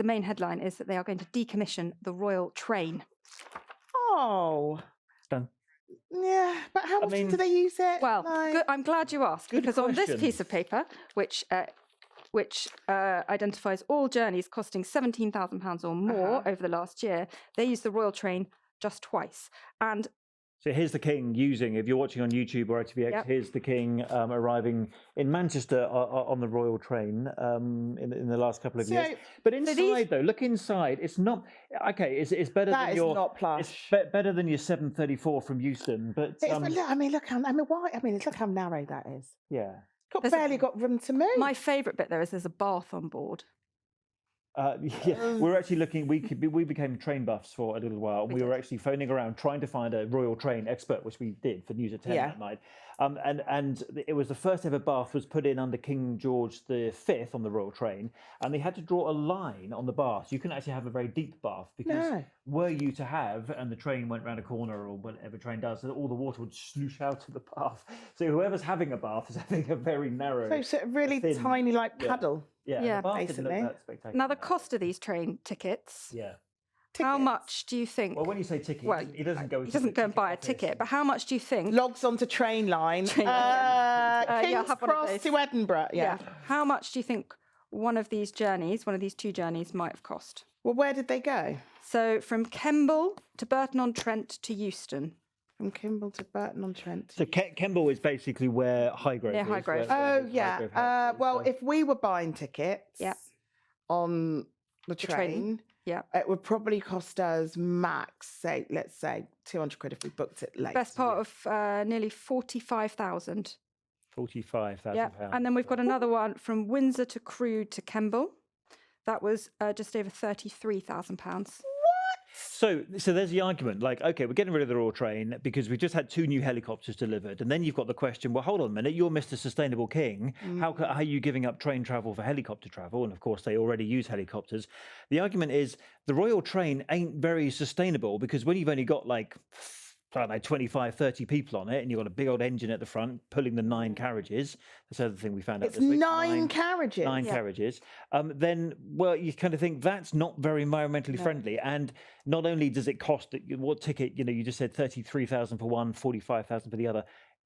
main headline is that they are going to decommission the royal train. Oh. Done. Yeah, but how often do they use it? Well, I'm glad you asked, because on this piece of paper, which identifies all journeys costing £17,000 or more over the last year, they use the royal train just twice. And so here's the King using, if you're watching on YouTube or ITVX, here's the King arriving in Manchester on the royal train in the last couple of years. But inside, though, look inside. It's not okay. It's better than your. That is not plush. It's better than your 734 from Euston. But look how narrow that is. Yeah, barely got room to move. My favourite bit there is there's a bath on board. we're actually looking. We became train buffs for a little while, and we were actually phoning around trying to find a royal train expert, which we did for News at 10 that night. And it was the first ever bath was put in under King George V on the royal train, and they had to draw a line on the bath. You couldn't actually have a very deep bath because were you to have, and the train went round a corner or whatever train does, so all the water would sloosh out of the bath. So whoever's having a bath is having a very narrow, so really thin, tiny paddle. Yeah, the bath didn't look that spectacular. Now the cost of these train tickets. Yeah. How much do you think? Well, when you say ticket, he doesn't go. He doesn't go and buy a ticket. But how much do you think? Logs onto train line. King's Cross to Edinburgh. Yeah. How much do you think one of these two journeys, might have cost? Well, where did they go? So from Kemble to Burton-on-Trent to Euston. From Kemble to Burton-on-Trent. So Kemble is basically where Highgrove is. Highgrove. Oh, yeah. Well, if we were buying tickets on the train, it would probably cost us max, let's say, 200 quid if we booked it late. Best part of nearly 45,000. 45,000 Yeah, and then we've got another one from Windsor to Crewe to Kemble. That was just over £33,000. So there's the argument, like, okay, we're getting rid of the royal train because we just had 2 new helicopters delivered. And then you've got the question, well, hold on a minute, you're Mr. Sustainable King. How are you giving up train travel for helicopter travel? And of course, they already use helicopters. The argument is the royal train ain't very sustainable because when you've only got like, I don't know, 25, 30 people on it, and you've got a big old engine at the front pulling the 9 carriages. That's the other thing we found out this week. 9 carriages. 9 carriages. Then, well, you kind of think that's not very environmentally friendly. And not only does it cost, what ticket, you just said 33,000 for one, 45,000 for the other.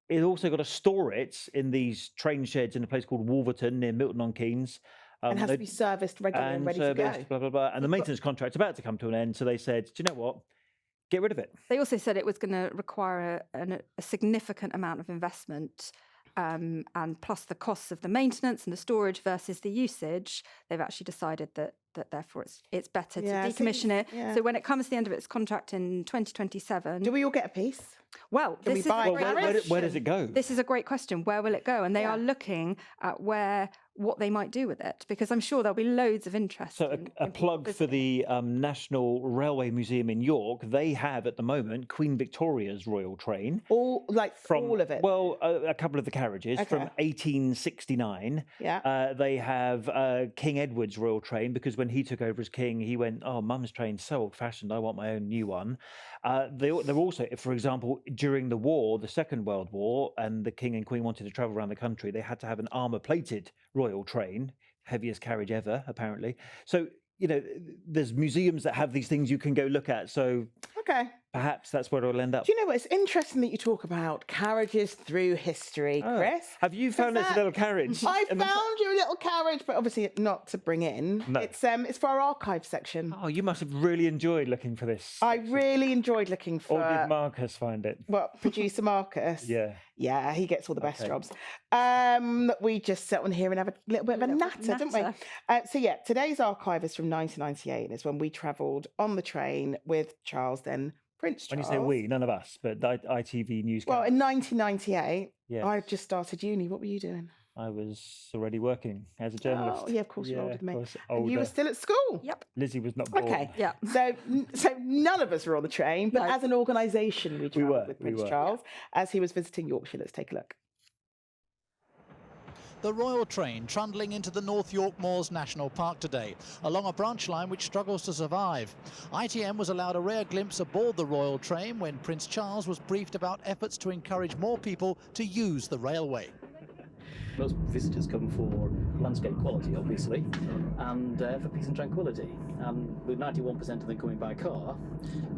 It's also got to store it in these train sheds in a place called Wolverton near Milton on Keynes. And has to be serviced regularly and ready to go. Blah, blah, blah. And the maintenance contract's about to come to an end. So they said, do you know what? Get rid of it. They also said it was going to require a significant amount of investment, and plus the costs of the maintenance and the storage versus the usage. They've actually decided that therefore it's better to decommission it. Yeah. So when it comes to the end of its contract in 2027, do we all get a piece? Well, where does it go? This is a great question. Where will it go? And they are looking at what they might do with it, because I'm sure there'll be loads of interest. So a plug for the National Railway Museum in York. They have at the moment Queen Victoria's royal train. All of it? Well, a couple of the carriages from 1869. Yeah. They have King Edward's royal train, because when he took over as king, he went, oh, Mum's train's so old-fashioned, I want my own new one. They're also, for example, during the war, the Second World War, and the King and Queen wanted to travel around the country, they had to have an armour-plated royal train, heaviest carriage ever, apparently. So, there's museums that have these things you can go look at. So perhaps that's where it'll end up. Do you know what? It's interesting that you talk about carriages through history, Chris. Have you found this little carriage? I found your little carriage, but obviously not to bring in. No. It's for our archive section. Oh, you must have really enjoyed looking for this. I really enjoyed looking for. Or did Marcus find it? Well, producer Marcus. Yeah, he gets all the best jobs. We just sit on here and have a little bit of a natter, don't we? Today's archive is from 1998. Is when we travelled on the train with Charles, then Prince Charles. When you say we, none of us, but ITV News. Well, in 1998, I just started uni. What were you doing? I was already working as a journalist. Oh, yeah, of course, you're older than me. And you were still at school. Yep. Lizzie was not born. Okay, So none of us were on the train, but as an organisation, we travelled with Prince Charles as he was visiting Yorkshire. Let's take a look. The Royal Train trundling into the North York Moors National Park today, along a branch line which struggles to survive. ITM was allowed a rare glimpse aboard the Royal Train when Prince Charles was briefed about efforts to encourage more people to use the railway. Most visitors come for landscape quality, obviously, and for peace and tranquility. And with 91% of them coming by car,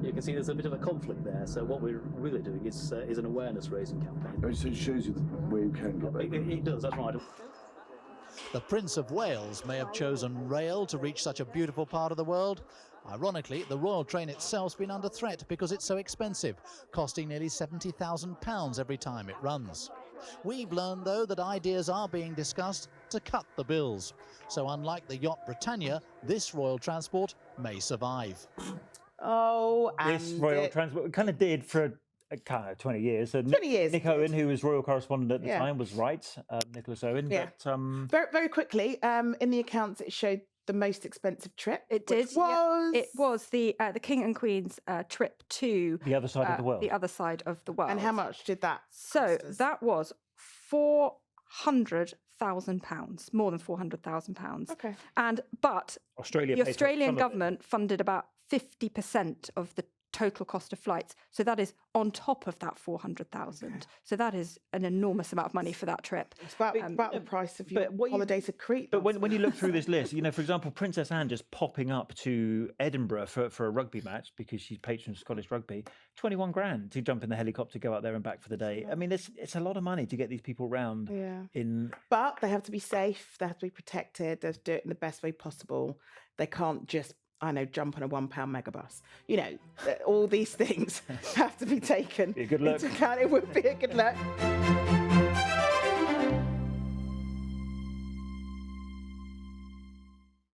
you can see there's a bit of a conflict there. So what we're really doing is an awareness raising campaign. So it shows you where you can get back. It does, that's right. The Prince of Wales may have chosen rail to reach such a beautiful part of the world. Ironically, the Royal Train itself's been under threat because it's so expensive, costing nearly £70,000 every time it runs. We've learned, though, that ideas are being discussed to cut the bills. So unlike the yacht Britannia, this royal transport may survive. Oh, and This royal transport kind of did for kind of 20 years. So 20 years. Nick Owen, who was royal correspondent at the Yeah. time, was right, Nicholas Owen. Yeah. But, Very, very quickly, in the accounts it showed the most expensive trip. It did. Which was... It was the King and Queen's trip to the other side of the world. The other side of the world. And how much did that So cost us? that was £400,000, more than £400,000. Okay. But Australia the paid for Australian some of it. government funded about 50% of the total cost of flights. So that is on top of that 400,000. So that is an enormous amount of money for that trip. It's about the price of your but what you- holiday to Crete. But when you look through this list, for example, Princess Anne just popping up to Edinburgh for a rugby match because she's patron of Scottish rugby, 21 grand to jump in the helicopter, go out there and back for the day. I mean, it's a lot of money to get these people round. Yeah. But they have to be safe. They have to be protected. They have to do it in the best way possible. They can't just, jump on a £1 megabus. All these things have to be taken Be a good look. into account. It would be a good look.